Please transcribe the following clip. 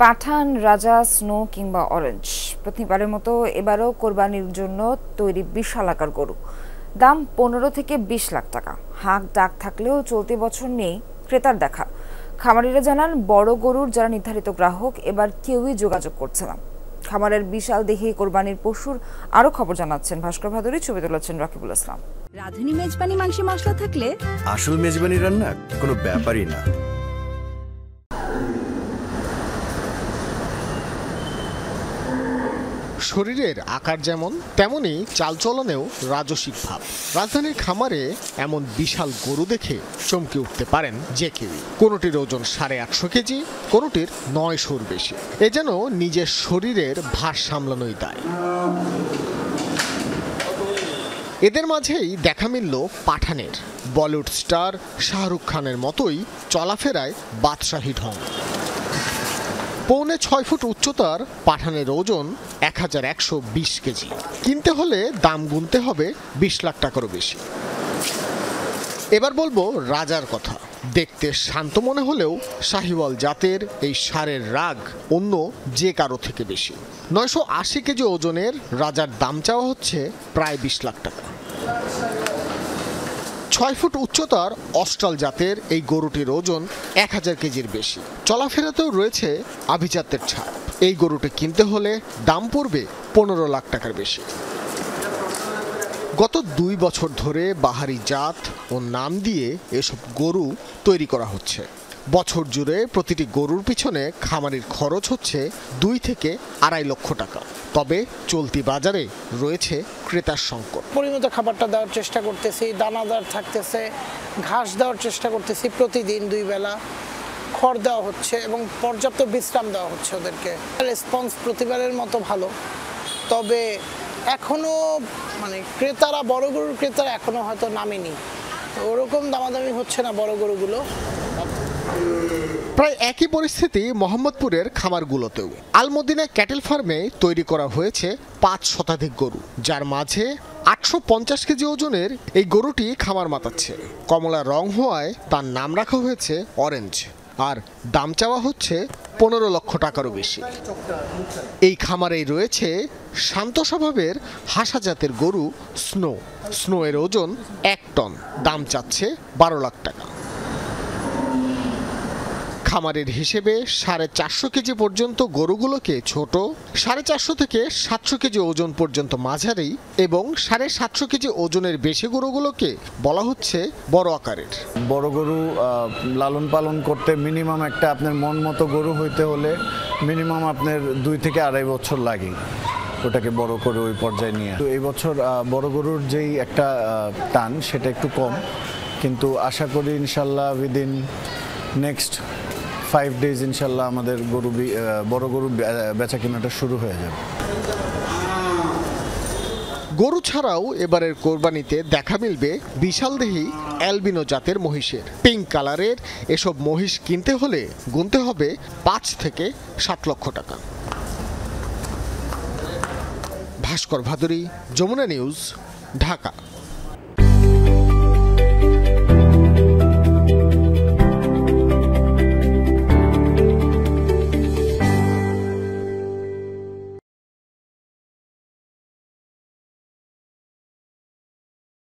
পাঠান, রাজা, স্নো কিংবা অরেঞ্জ, প্রতিবারের মতো এবারও কোরবানির জন্য তৈরি বিশাল আকার গরু। দাম 15 থেকে 20 লাখ টাকা। হাঁক ডাক থাকলেও চলতি বছর নেই ক্রেতার দেখা। খামারিরা জানান, বড় গরুর যারা নির্ধারিত গ্রাহক এবার কেউই যোগাযোগ করছে না। খামারের বিশাল দেহি কোরবানির পশুর আরো খবর জানাচ্ছেন ভাস্কর ভাদুরী, ছবি তুলেছেন রাকিবুল ইসলাম। রাঁধুনি মেজবানি মাংসে মশলা থাকলে আসল মেজবানি রান্না কোনো ব্যাপারই না। শরীরের আকার যেমন তেমনই চালচলনেও রাজসিক ভাব। রাজধানীর খামারে এমন বিশাল গরু দেখে চমকে উঠতে পারেন যে কেউই। কোনোটির ওজন 850 কেজি, কোনোটির 900-র বেশি। এ যেন নিজের শরীরের ভার সামলানোই দায়। এদের মাঝেই দেখা মিলল পাঠানের। বলিউড স্টার শাহরুখ খানের মতোই চলাফেরায় বাদশাহী ঢং। 6.25 ফুট উচ্চতার পাঠানের ওজন 1120 কেজি। কিনতে হলে দাম গুনতে হবে 20 লাখ টাকারও বেশি। এবার বলবো রাজার কথা। দেখতে শান্ত মনে হলেও শাহিওয়াল জাতের এই ষাঁড়ের রাগ অন্য যে কারো থেকে বেশি। 980 কেজি ওজনের রাজার দাম চাওয়া হচ্ছে প্রায় 20 লাখ টাকা। 6 ফুট উচ্চতার অস্ট্রাল জাতের এই গরুটির ওজন 1000 কেজির বেশি। চলাফেরাতেও রয়েছে আভিজাত্যের ছাপ। এই গরুটি কিনতে হলে দাম পড়বে 15 লাখ টাকার বেশি। গত 2 বছর ধরে বাহারি জাত ও নাম দিয়ে এসব গরু তৈরি করা হচ্ছে। বছর জুড়ে প্রতিটি গরুর পিছনে খামারির খরচ হচ্ছে 2 থেকে 2.5 লক্ষ টাকা। তবে চলতি বাজারে রয়েছে ক্রেতার সংকট। পরিমিত খাবারটা দেওয়ার চেষ্টা করতেছি, দানাদার থাকতেছে, ঘাস দেওয়ার চেষ্টা করতেছি, প্রতিদিন 2 বেলা খড় দেওয়া হচ্ছে এবং পর্যাপ্ত বিশ্রাম দেওয়া হচ্ছে ওদেরকে। রেসপন্স প্রতিবারের মতো ভালো, তবে এখনো ক্রেতারা, বড় গরুর ক্রেতারা এখনো হয়তো নামেনি, ওরকম দামাদামি হচ্ছে না বড় গরুগুলো। প্রায় একই পরিস্থিতি মোহাম্মদপুরের খামারগুলোতেও। আলমদিনা ক্যাটেল ফার্মে তৈরি করা হয়েছে 5 শতাধিক গরু, যার মাঝে 850 কেজি ওজনের এই গরুটি খামার মাতাচ্ছে। কমলা রং হওয়ায় তার নাম রাখা হয়েছে অরেঞ্জ, আর দাম চাওয়া হচ্ছে 15 লক্ষ টাকারও বেশি। এই খামারেই রয়েছে শান্ত স্বভাবের হাসা জাতের গরু স্নো। স্নো এর ওজন 1 টন, দাম চাচ্ছে 12 লাখ টাকা। খামারের হিসেবে 450 কেজি পর্যন্ত গরুগুলোকে ছোট, 450 থেকে 700 কেজি ওজন পর্যন্ত মাঝারি এবং 750 কেজি ওজনের বেশি গরুগুলোকে বলা হচ্ছে বড় আকারের। বড় গরু লালন পালন করতে মিনিমাম একটা আপনার মন মতো গরু হইতে হলে মিনিমাম আপনার 2 থেকে 2.5 বছর লাগে ওটাকে বড় করে ওই পর্যায়ে নিয়ে। তো এই বছর বড় গরুর যেই একটা টান সেটা একটু কম, কিন্তু আশা করি ইনশাল্লাহ উইদিন নেক্সট 5 days ইনশাল্লাহ আমাদের বড় গরু বেচা কেনাটা শুরু হয়ে যাবে। গরু ছাড়াও এবারের কোরবানিতে দেখা মিলবে বিশালদেহী অ্যালবিনো জাতের মহিষের। পিঙ্ক কালারের এসব মহিষ কিনতে হলে গুনতে হবে 5 থেকে 7 লক্ষ টাকা। ভাস্কর ভাদুরী, যমুনা নিউজ, ঢাকা।